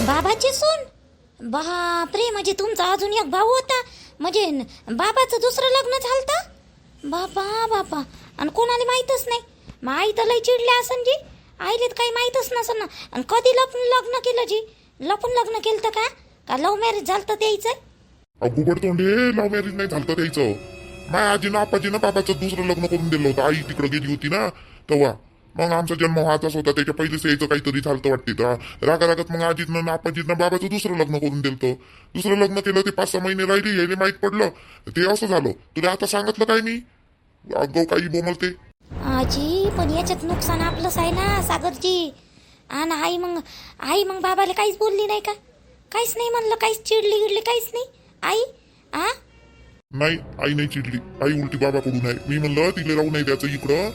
बाबाची सून? बापरे, म्हणजे तुमचा अजून एक भाऊ होता, म्हणजे बाबाचं दुसरं लग्न झालतं? बापा बापा, आणि कोणाला माहीतच नाही. मग आई तर लई चिडल्या असन जी, आईले तर काही माहीतच नसन ना. आणि कधी लपून लग्न केलं जी? लपून लग्न केलं का? का लव्ह मॅरेज झालं द्यायचं? गुबड तोंडे, लव्ह मॅरेज नाही झालं द्यायचं. माझ्या आजीनं आपाजीनं बाबाचं दुसरं लग्न करून दिलं होतं. आई तिकडे गेली होती ना तेव्हा. मग आमचा जन्म व्हायचाच होता, त्याच्या पहिलेच यायचं काहीतरी झालं वाटते. रागा रागात मग आजीनं आपाजीनं बाबाचं दुसरं लग्न करून दिलं. दुसरं लग्न केलं, ते 5-6 महिने राहिली, यायला माहीत पडलं, ते असं झालं. तुला आता सांगितलं काय मी? अगो काही बोमलते आजी, पण याच्यात नुकसान आपलंच आहे ना सागरजी. आणि आई मग बाबाला काहीच बोलली नाही का? काहीच नाही म्हणलं, काहीच चिडली गिडली काहीच नाही आई? आ नाही, आई नाही चिडली. आई उलटी बाबाकडून आहे. मी म्हणलं तिला राहू नाही द्यायचं इकडं,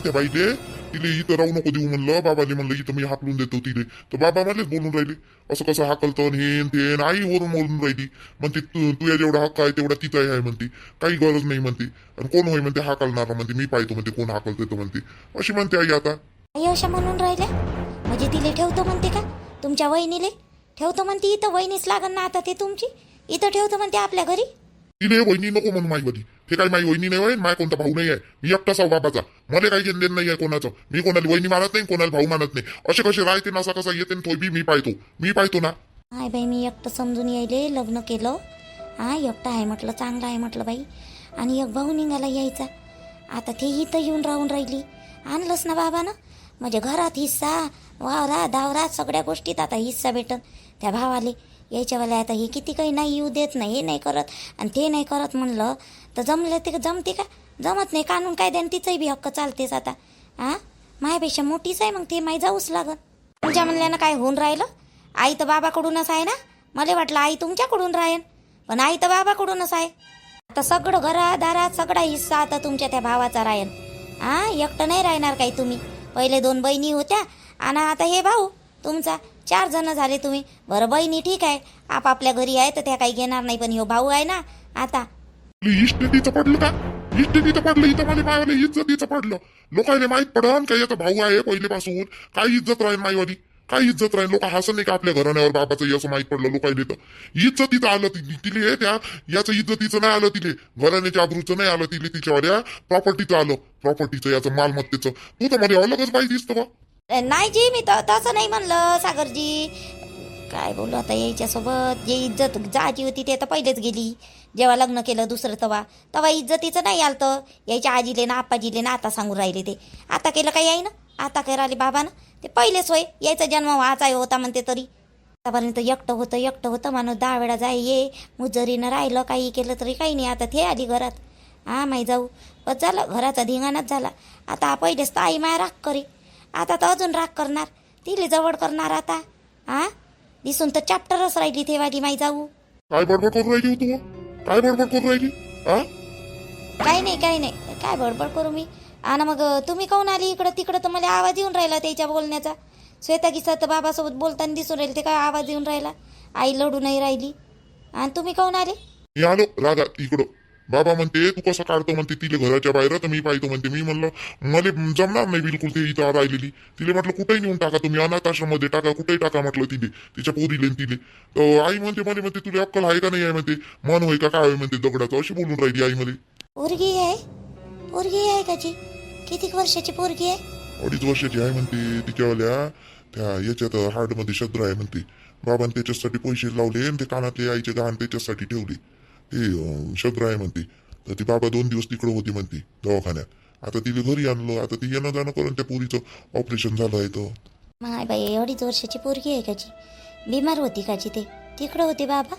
त्या बाईले तिले इथं राहू नको देऊ म्हणलं. बाबाले म्हणलं इथं मी हाकलून देतो तिले. तर बाबा मलाच बोलून राहिले, असं कसं हाकलतं हेन ते. आई वरून बोलून राहिली, म्हणते तुझ्या जेवढा हक्क आहे तेवढा तिचा आहे म्हणते, काही गरज नाही म्हणते. आणि कोण होय म्हणते हाकलणार म्हणते, मी पाहतो म्हणते कोण हाकलते तो म्हणते, अशी म्हणते आई. आता आई अशा म्हणून राहिल्या म्हणजे तिले ठेवतो म्हणते का? तुमच्या वहिनीले ठेवतो म्हणते इथं? वहिनीच लागन ना आता ते तुमची. इथं ठेवतो म्हणते आपल्या घरी. तिने वहिनी नको म्हणून माई बधी. ते काय माझी वहिनी नाही होय, माझ्या कोणता भाऊ नाही आहे. मी एकटाच आहो बाबाचा. मला काही घेणं नाही आहे कोणाचं. मी कोणाला वहिनी मानत नाही, कोणाला भाऊ मानत नाही. असे कसे राहते ना, असा कसा येते तो बी मी पाहतो ना. हाय बाई, मी एकटं समजून यायले लग्न केलं. एकटं आहे म्हटलं, चांगलं आहे म्हटलं बाई. आणि एक भाऊ निघाला यायचा. आता ते इथं येऊन राहून राहिली. आणलंच ना बाबानं, म्हणजे घरात हिस्सा, वावरात दावरात सगळ्या गोष्टीत आता हिस्सा भेटन त्या भावाले. यायच्यावाले आता हे किती काही नाही येऊ देत नाही, हे नाही करत आणि ते नाही करत म्हणलं तर जमलं ते जमते का? जमत नाही. कानून कायद्याने तिचंही बी हक्क चालतेच आता. मायापेक्षा मोठीच आहे, मग ते माई जाऊच लागत. तुमच्या म्हणल्यानं काय होऊन राहिलं? आई तर बाबाकडूनच आहे ना. मला वाटलं आई तुमच्याकडून राहीन, पण आई तर बाबाकडूनच आहे. आता सगळं घरादारात सगळा हिस्सा आता तुमच्या त्या भावाचा राहीन. एकटं नाही राहणार काही तुम्ही. पहिले 2 बहिणी होत्या आणि आता हे भाऊ तुमचा. 4 जण झाले तुम्ही. बरं, बहिणी ठीक आहे, आपापल्या घरी आहे तर त्या काही घेणार नाही, पण ह्यो भाऊ आहे ना आता. इष्टेतीचं पडलं का? इष्टेतीचं पडलं इथं मला मायवाले इज्जतीचं पडलं. लोकांना माहित पडन का याचा भाऊ आहे पहिलेपासून. काय इज्जत राहील माईवाली? काय इज्जत राहील? लोक हसं नाही का आपल्या घराण्यावर बाबाचं असं माहित पडलं लोकांना. तर इज्जतीचं आलं तिले, त्या याचं इज्जतीचं नाही आलं तिले, घराण्याच्या आबरूचं नाही आलं तिले, तिच्यावर प्रॉपर्टीचं आलं. प्रॉपर्टीचं याचं मालमत्तेचं. तू तर मला अलगच बाई दिसतं बा. नाही जी, मी तर तसं नाही म्हणलं सागरजी. काय बोलू आता याच्यासोबत? जे इज्जत जाची होती ते तर पहिलेच गेली. जेव्हा लग्न केलं दुसरं तेव्हा इज्जतीचं नाही आलं तर. यायच्या आजीले ना आप्पाजीले ना आता सांगून राहिले ते. आता केलं काही आहे ना, आता काय राहिले बाबानं. ते पहिलेच होय, यायचा जन्म व्हायचा होता म्हणते तरी. आतापर्यंत एकटं होतं माणूस. 10 वेळा जाय ये मुजरीनं राहिलं, काही केलं तरी काही नाही. आता ते आली घरात. माई जाऊ बस झालं, घराचा धिंगाणाच झाला. आता पहिलेच तर आई माया राग करी, आता तर अजून राग करणार, तिले जवळ करणार आता. दिसून तर चॅप्टरच राहिली तेवाली माई जाऊ. काय बडबड करून राहिली तू? काय बडबड करून राहिली? काही नाही, काय बडबड करू मी? आणि मग तुम्ही काऊन आली इकडं? तिकडं तर मला आवाज येऊन राहिला त्याच्या बोलण्याचा. श्वेता तर बाबासोबत बोलताना दिसून राहील, ते काय आवाज येऊन राहिला? आई लढू नाही राहिली आणि तुम्ही काऊन आले? मी आलो रागात इकडं. बाबा म्हणते तू कसं काढतो म्हणते तिले घराच्या बाहेर, तर मी पाहतो म्हणते. मी म्हणलं मला जमणार नाही बिलकुल ते इथं राहिलेली. तिले म्हटलं कुठेही नेऊन टाका तुम्ही, अनाथ आश्रममध्ये टाका, कुठेही टाका म्हटलं तिले, तिच्या पोरीले तिले. तर आई म्हणते मला म्हणते तुला अक्कल आहे का नाही आहे म्हणते, मन होय का काय म्हणते दगडाचं, अशी बोलून राहिली आई मध्ये. पोरगी आहे का जी? किती वर्षाची पोरगी आहे? 2.5 वर्षाची आहे म्हणते. तिच्यावाल्या त्या याच्यात हार्टमध्ये शद्र आहे म्हणते. बाबांनी त्याच्यासाठी पैसे लावले आणि ते कानातले आईचे गहाण त्याच्यासाठी ठेवले. ते शद्र आहे म्हणते. तर ती बाबा 2 दिवस तिकडं होती म्हणते दवाखान्यात. आता तिला घरी आणलं. आता ती येणं जाणं करून त्या पोरीचं ऑपरेशन झालं आहे. तर माय बाई, 2.5 वर्षाची पोरगी आहे का जी? बिमार होती का जी? ते तिकडं होते बाबा.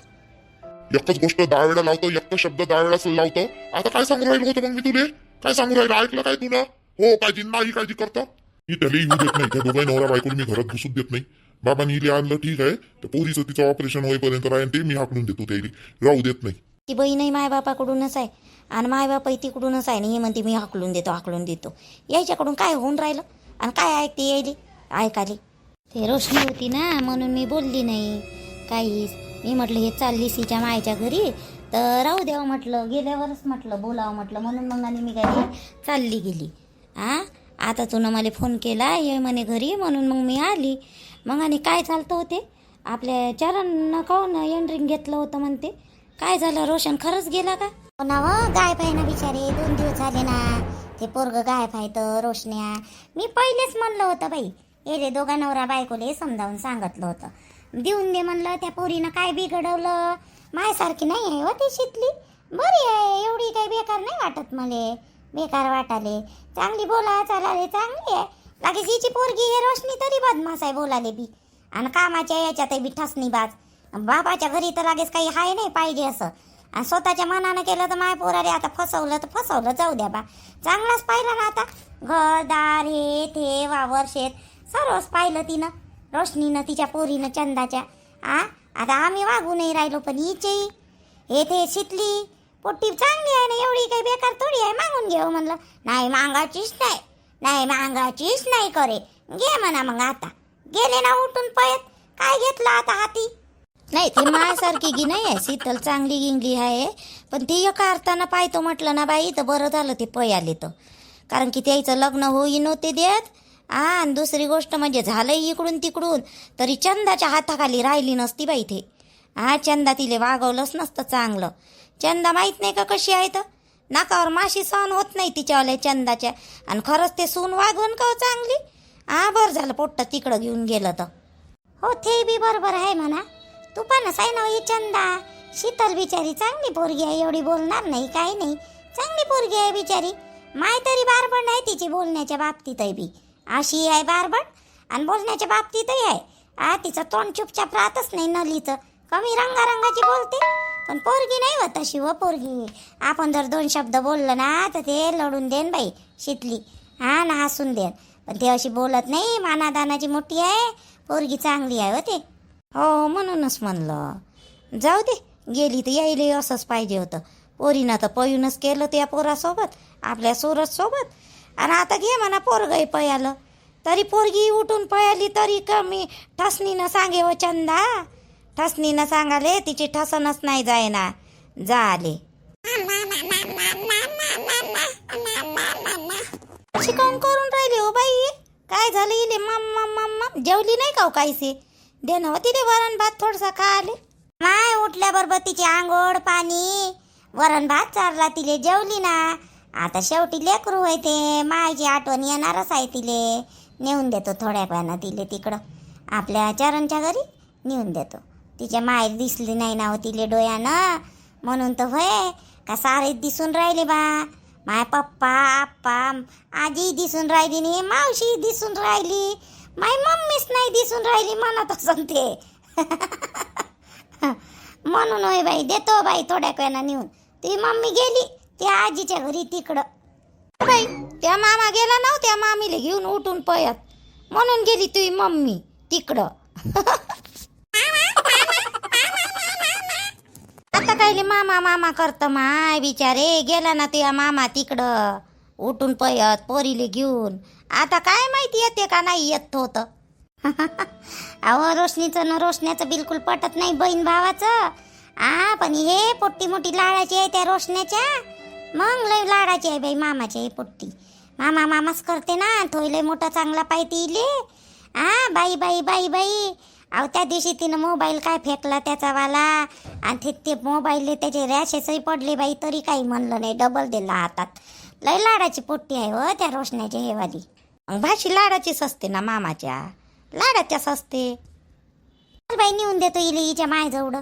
एकच गोष्ट 10 वेळा लावतो, एकच शब्द 10 वेळा लावतो. आता काय सांगू राहिलो होतं मग मी तुले? काय सांगू राहिलं? ऐकलं काय तुला? हो काळजी नाही काळजी करता मी त्याला येऊ देत नाही. त्या दोघांनी नवरा बायकोला मी घरात घुसून देत नाही. बाबांनी इले आणलं ठीक आहे, तर पोरीचं तिचं ऑपरेशन होईपर्यंत राहील ते मी हाकलून देतो, त्याला राहू देत नाही. ती बहीणही मायबापाकडूनच आहे आणि मायबापही तिकडूनच आहे. आणि हे म्हणते मी हाकलून देतो. यायच्याकडून काय होऊन राहिलं आणि काय ऐकते यायली ऐकाली? ते रोशनी होती ना म्हणून मी बोलली नाही काहीच. मी म्हटलं हे चालली सीच्या मायच्या घरी तर राहू द्यावं म्हटलं, गेल्यावरच म्हटलं बोलावं म्हटलं, म्हणून मग आणि मी काय चालली गेली. आता तुनं मला फोन केला ये म्हणे घरी, म्हणून मग मी आली. मग आणि काय चालतं होते आपल्या चरण काऊन एंड्रिंग घेतलं होतं म्हणते. काय झालं, रोशन खरंच गेला का? हो ना व, गायब आहे ना बिचारे, 2 दिवस झाले ना ते पोरग गायब आहे तर रोशन्या. मी पहिलेच म्हणलं होतं बाई, रे दोघा नवरा बायकोले समजावून सांगितलं होतं, देऊन दे म्हणलं. त्या पोरीनं काय बिघडवलं, मायासारखी नाही आहे हो ती शितली, बरी आहे, एवढी काही बेकार नाही वाटत मले, बेकार वाटाले, चांगली बोला चालाले चांगली आहे. लागेच हिची पोरगी हे रोशनी तरी बदमाश आहे बोलाले बी, आणि कामाच्या याच्यात बी ठसनी बाज. बाबाच्या घरी तर लागेच काही हाय नाही पाहिजे असं, आणि स्वतःच्या मनानं केलं तर माय पोराले आता फसवलं तर फसवलं, जाऊ द्या बा. चांगलाच पाहिलं ना आता, घरदार हे ते वावर शेत सर्वच पाहिलं तिनं, रोशनीनं तिच्या पोरीनं चंदाच्या. आता आम्ही वागू नाही राहिलो, पण हिचे हे ते शितली पोट्टी चांगली आहे ना, एवढी काही बेकार थोडी आहे मागून घेऊ म्हणलं. नाही मागाचीच नाही, नाही मागाचीच नाही करे, घे म्हणा. मग आता गेले ना उठून पळत, काय घेतलं आता हाती. नाही ती मायासारखी गी नाही आहे, शीतल चांगली गिंगली आहे, पण ती एका अर्थानं पाहतो म्हटलं ना बाई तर बरं झालं ते पयाले तर, कारण की त्याचं लग्न होई नव्हते देत. आणि दुसरी गोष्ट म्हणजे झालंय इकडून तिकडून, तरी चंदाच्या हाताखाली राहिली नसती बाई ते. चंदा तिले वागवलंच नसतं चांगलं. चंदा माहीत नाही का कशी आहे तर, नाकावर माशी सहन होत नाही तिच्यावाल्या चंदाच्या, आणि खरंच ते सून वागवून का चांगली. बरं झालं पोट्ट तिकडं घेऊन गेलं तर. हो ते बी बरोबर आहे म्हणा, तू पण आहे ना ही चंदा. शीतल बिचारी चांगली पोरगी आहे, एवढी बोलणार नाही काही नाही, चांगली पोरगी आहे बिचारी. माय तरी बारबण नाही तिची बोलण्याच्या बाबतीतही बी, अशी आहे बारबण, आणि बोलण्याच्या बाबतीतही आहे. तिचं तोंड चुपचाप राहतच नाही नलीचं, कमी रंगारंगाची बोलते, पण पोरगी नाही होत तशी व पोरगी. आपण जर 2 शब्द बोललं ना तर ते लढून देन बाई शितली, ना हसून देन, पण ते अशी बोलत नाही, मानादानाची मोठी आहे पोरगी, चांगली आहे हो ते. हो म्हणूनच म्हणलं जाऊ दे, गेली तर यायले असंच पाहिजे होतं. पोरीनं तर पळूनच केलं त्या पोरासोबत, आपल्या सूरजसोबत, आणि आता घे म्हणा पोरगही पळालं, तरी पोरगी उठून पळाली तरी कमी ठसनीनं सांगे व चंदा, ठसनीनं सांगाले तिची ठसनच नाही जाय ना झाले. शिकवून करून राहिली हो बाई, काय झालं इले मम्मा जेवली नाही का हो काहीसे, दे ना तिथे वरण भात थोडसा खाले. माय उठल्याबरोबर तिची आंघोळ पाणी वरण भात चारला, तिले जेवली ना. आता शेवटी लेकरू आहे ते, मायची आठवण येणारच आहे तिले. नेऊन देतो थोड्या वेळानं तिले तिकडं आपल्या चरणच्या घरी नेऊन देतो. तिच्या माय दिसली नाही ना हो तिले डोळ्यानं, म्हणून तर होय का सारे दिसून राहिले बा. माय पप्पा आप्पा आजी दिसून राहिली नाही, मावशी दिसून राहिली, माय मम्मीच नाही दिसून राहिली म्हणत असं ते. म्हणून होय बाई, देतो बाई थोड्या वेळानं नेऊन. ती मम्मी गेली त्या आजीच्या घरी तिकडं. बाई त्या मामा गेला ना, त्या मामीले घेऊन उठून पळत, म्हणून गेली तुझी मम्मी तिकडं. आता कायले मामा मामा करत माय बिचारे, गेला ना तुझ्या मामा तिकडं उठून पळत पोरीले घेऊन. आता काय माहिती येते का नाही येत होतं. अहो रोशनीचं न रोशण्याचं बिलकुल पटत नाही बहीण भावाचं. पण हे पोट्टी मोठी लाडाची आहे त्या रोशण्याच्या, मग लय लाडाची आहे बाई मामाची आहे पोट्टी. मामाच करते ना, थोय लय मोठा चांगला पाहिजे इले. बाई बाई बाई बाई. अहो त्या दिवशी तिनं मोबाईल काय फेकला त्याचा वाला, आणि ते मोबाईलले त्याचे रॅशेसही पडले बाई, तरी काही म्हणलं नाही, डबल दिला हातात. लय लाडाची पोट्टी आहे हो त्या रोशण्याची हेवाली. भाशी लाडाचीच असते ना मामाच्या, लाडाच्याच असते. बाई नेऊन देतो इले हिच्या माय जवळ.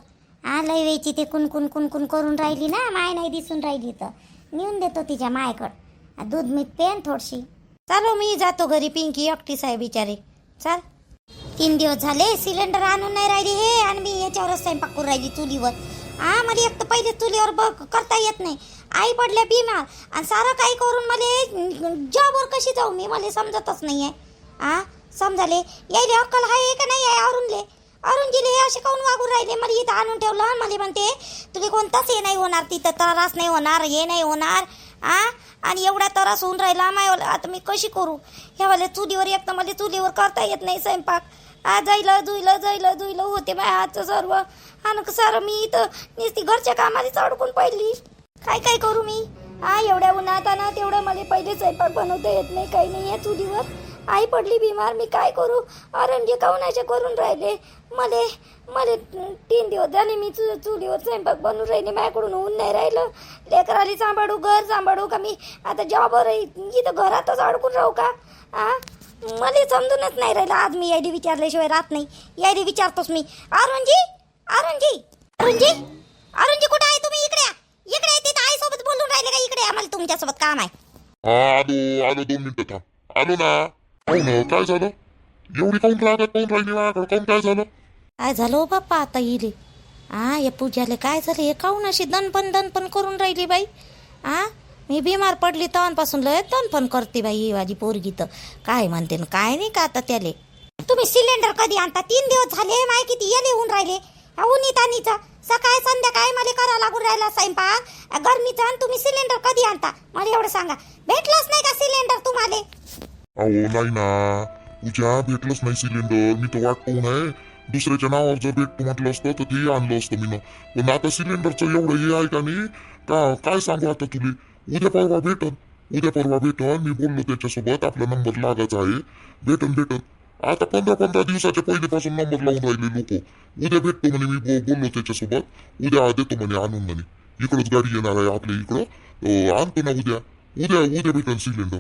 लय वेची ते कुणकुण कुणकुण करून राहिली ना, माय नाही दिसून राहिली तर नेऊन देतो तिच्या मायकडं. दूध मीठ पेन थोडशी. चालो मी जातो घरी, पिंकी एकटीच आहे बिचारी. चाल. 3 दिवस झाले सिलेंडर आणून नाही राहिली हे, आणि मी याच्यावरच स्वयंपाक करून राहिली चुलीवर. मला एक तर पहिले चुलीवर करता येत नाही, आई पडल्या बिमार, आणि सारं काही करून मला जॉबवर कशी जाऊ मी, मला समजतच नाही आहे. समजाले यायले अक्कल आहे का नाही आहे अरुणजीले हे असे काऊन वागून राहिले. मला इथं आणून ठेवलं, मला म्हणते तुला कोणताच हे नाही होणार, तिथं त्रास नाही होणार, हे नाही होणार. आणि एवढा त्रास होऊन राहिला मायवाला, आता मी कशी करू ह्यावाले चुलीवर. एक तर मला चुलीवर करता येत नाही स्वयंपाक. जायला धुईलं होते माझ्या हातचं सर्व, आणि सारं मी इथं नुसती घरच्या कामालाच अडकून पडली. काय करू मी. एवढ्या उन्हाताना तेवढं मला पहिले स्वयंपाक बनवता येत नाही, काही नाही आहे चुलीवर. आई पडली बिमार, मी काय करू? अरणजी काऊनाचे करून राहिले मले. 3 दिवस झाले मी चुलीवर स्वयंपाक बनवून राहिले, माझ्याकडून होऊन नाही राहिलं. लेकराली सांभाळू, घर सांभाळू का मी आता जॉबवर इथं घरातच अडकून राहू का? मला समजूनच नाही राहिलं. आज मी यायला विचारल्याशिवाय राहत नाही. यायला विचारतोच मी. अरुणजी अरुणजी अरुणजी अरुणजी कुठं आहे तुम्ही? इकडे या. इकडे आहे. तिथं आईसोबत बोलून राहिले का? इकडे आम्हाला तुमच्यासोबत काम आहे. आलो 2 मिनिटं थांब. आलो ना. हो ना, काय झालं? एवढी काऊन राहतात, काऊन राहिली माझ्याकडे? काऊन काय झालं? काय झालं हो बाप्पा आता इले? या पूजाले काय झालं? हे काऊन अशी दणपण करून राहिली बाई? मी बिमार पडली तेव्हापासून लय दणपण करते बाई ही माझी पोरगी. तर काय म्हणते ना काय नाही का आता त्याले. तुम्ही सिलेंडर कधी आणता? 3 दिवस झाले. माय किती येले होऊन राहिले उन्हीतानीचं. सकाळ संध्याकाळी मला करा लागून राहिला स्वयंपाक गरमीचा. आणि तुम्ही सिलेंडर कधी आणता मला एवढं सांगा. भेटलंच नाही का सिलेंडर तुम्हाला? अहो नाही ना पूजा, भेटलंच नाही सिलेंडर. मी तर वाट पाहून आहे. दुसऱ्याच्या नावावर जर भेटतो म्हटलं असतं तर ते आणलं असतं मी. पण आता सिलेंडरचं एवढं हे आहे का नाही का? काय सांगू आता तुले. उद्या परवा भेटन. मी बोललो त्याच्यासोबत, आपला नंबर लागायचा आहे. भेटन. आता 15 दिवसाच्या पहिलेपासून नंबर लावून राहिले लोक. उद्या भेटतो म्हणे. मी बोललो त्याच्यासोबत. उद्या देतो म्हणे आणून म्हणे. इकडंच गाडी येणार आहे आपल्या इकडं. आणतो ना उद्या भेटन सिलेंडर.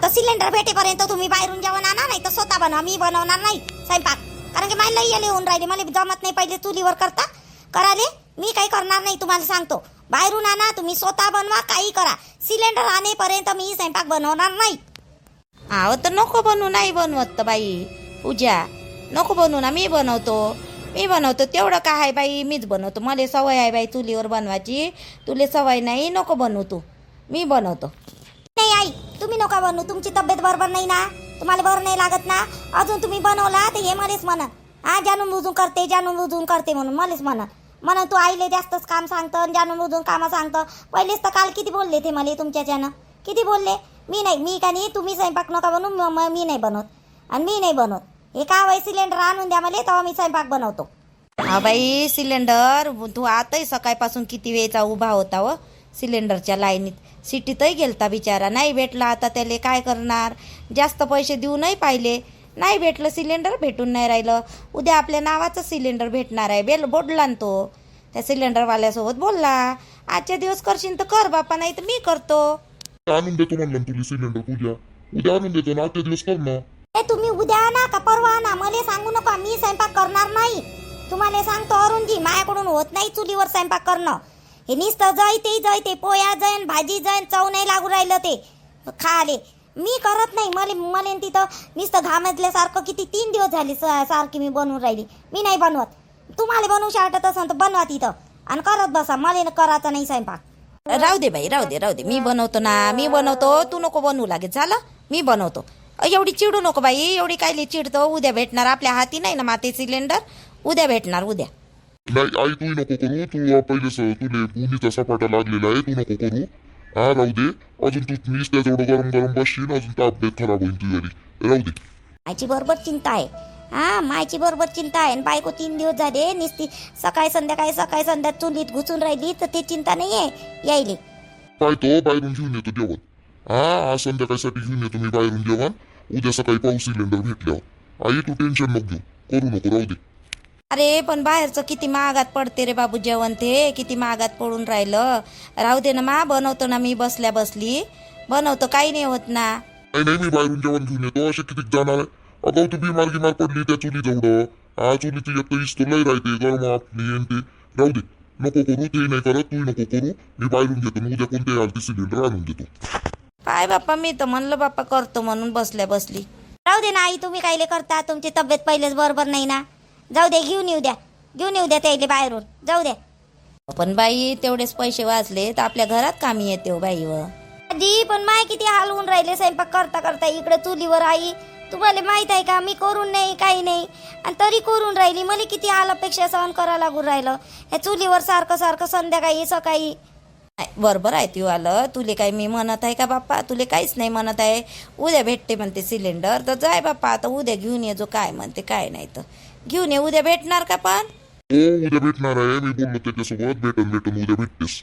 तर सिलेंडर भेटेपर्यंत तुम्ही बाहेरून जेवण आणा, नाही तर स्वतः बनवा. मी बनवणार नाही स्वयंपाक, कारण की मला येले होऊन राहिले. मला जमत नाही पहिले चुलीवर कराले. मी काही करणार नाही तुम्हाला सांगतो. बाहेरून आणा, तुम्ही स्वतः बनवा, काही करा. सिलेंडर आणेपर्यंत मी स्वयंपाक बनवणार नाही. तर नको बनवू. नाही बनवत तर बाई पूजा, नको बनवू ना. मी बनवतो तेवढं काय आहे बाई. मीच बनवतो. मला सवय आहे बाई चुलीवर बनवायची. तुले सवय नाही. नको बनवू तू. मी बनवतो. नाही आई, तुम्ही नका बनवू. तुमची तब्येत बरोबर नाही ना, तुम्हाला बरं नाही लागत ना. अजून तुम्ही बनवला तर हे मलाच म्हणा. जाणून बुजून करते म्हणून मलाच म्हणा तू आईले जास्तच काम सांगतं, जाणून बुजून कामं सांगतं. पहिलेच तर काल किती बोलले ते मला तुमच्याच्यानं. किती बोलले. मी का नाही, तुम्ही स्वयंपाक नका बनवू. मी नाही बनवत. आणि मी नाही बनवत. हे का बाई सिलेंडर आणून द्या मला, तेव्हा मी स्वयंपाक बनवतो. बाई सिलेंडर तू आताही सकाळपासून किती वेळचा उभा होता व सिलेंडरच्या लाईनीत. सिटीतही गेलता बिचारा. नाही भेटला. आता त्याला काय करणार? जास्त पैसे देऊ नाही पाहिले. नाही भेटलं सिलेंडर. भेटून नाही राहिलं. उद्या आपल्या नावाचं सिलेंडर भेटणार आहे. बोलला ना तो. त्या सिलेंडरवाल्यासोबत बोलला. आजच्या दिवस करशील तर कर बापा, नाही तर मी करतो. आणून देतो म्हणलं तुला सिलेंडर पूजा. उद्या आणून देतो ना. आजच्या दिवस कर ना. तुम्ही उद्या आणा का परवा आणा, मला सांगू नका. मी स्वयंपाक करणार नाही. तुम्हाला सांगतो अरुणजी, माझ्याकडून होत नाही चुलीवर स्वयंपाक करणं. हे नुसतं जळते पोया जैन भाजी जैन, चव नाही लागू राहिलं ते खाले. मी करत नाही. मला तिथं नुसतं घामजल्यासारखं किती 3 दिवस झाले सारखी मी बनवून राहिली. मी नाही बनवत. तुम्हाला बनवू वाटत असेल तर बनवा तिथं आणि करत बसा. मला करायचा नाही स्वयंपाक. राहू दे बाई, राहू दे. मी बनवतो ना. मी बनवतो. तू नको बनवू लागेल. झालं मी बनवतो. एवढी चिडू नको बाई. एवढी कायली चिडतो. उद्या भेटणार. आपल्या हाती नाही ना माते सिलेंडर. उद्या भेटणार. उद्या नाही आई, तू नको करू. तू पहिलेच तुले पुनीचा सपाटा लागलेला आहे. तू नको करू. राहू दे. अजून तू मीच त्याच्यावर गरम बसशील. अजून तब्येत खराब होईल तुझी. राहू दे. मायची बरोबर चिंता आहे. मायची बरोबर चिंता आहे. बायको 3 दिवस झाले नुसती सकाळी संध्या चुलीत घुसून राहिली. तर ते चिंता नाही आहे यायले. काय तो बाहेरून घेऊन येतो जेवण. आज संध्याकाळसाठी घेऊन येतो मी बाहेरून जेवण. उद्या सकाळी पाऊस सिलेंडर भेटल्यावर. आई तू टेन्शन नको घेऊ. करू नको. राहू दे. अरे पण बाहेरचं किती महागात पडते रे बाबू जेवण. ते किती महागात पडून राहिलं. राहू दे ना मा. बनवतो ना मी बसली बनवतो. काही नाही होत ना. नाही मी बाहेरून जेवण घेऊन येतो. असे किती जाणार आहे. अगं तू बिमार पडली त्या चुली जवळ. चुलीची एक तर इस्तो लय राहते गरम आपली ते. राहू दे. नको करू. ते नाही करत. तू नको करू. मी बाहेरून घेतो. उद्या कोणत्या आलती सिलेंडर आणून देतो. काय बाप्पा, मी तर म्हणलं बाप्पा करतो म्हणून बसली. राहू दे ना आई. तुम्ही कायले करता. तुमची तब्येत पहिलेच बरोबर नाही ना. जाऊ दे. घेऊन येऊ द्या त्याला बाहेरून. जाऊ द्या. पण बाई तेवढेच पैसे वाचले तर आपल्या घरात कामी येते हो बाई. आजी पण माय किती हाल होऊन राहिले स्वयंपाक करता इकडे चुलीवर. आई तुम्हाला माहित आहे का, मी करून नाही काही नाही आणि तरी करून राहिली. मला किती हाल अपेक्षा सहन करायला लागून राहिलं ह्या चुलीवर सारखं संध्याकाळी सकाळी. बरोबर आहे तू आलं. तुले काही मी म्हणत आहे का बाप्पा? तुले काहीच नाही म्हणत आहे. उद्या भेटते म्हणते सिलेंडर तर जाय बाप्पा. आता उद्या घेऊन ये. जो काय म्हणते काय नाही तर घेऊन ये. उद्या भेटणार का पण? हो उद्या भेटणार आहे. मी बोललो त्याच्यासोबत. भेटन उद्या भेटतेस.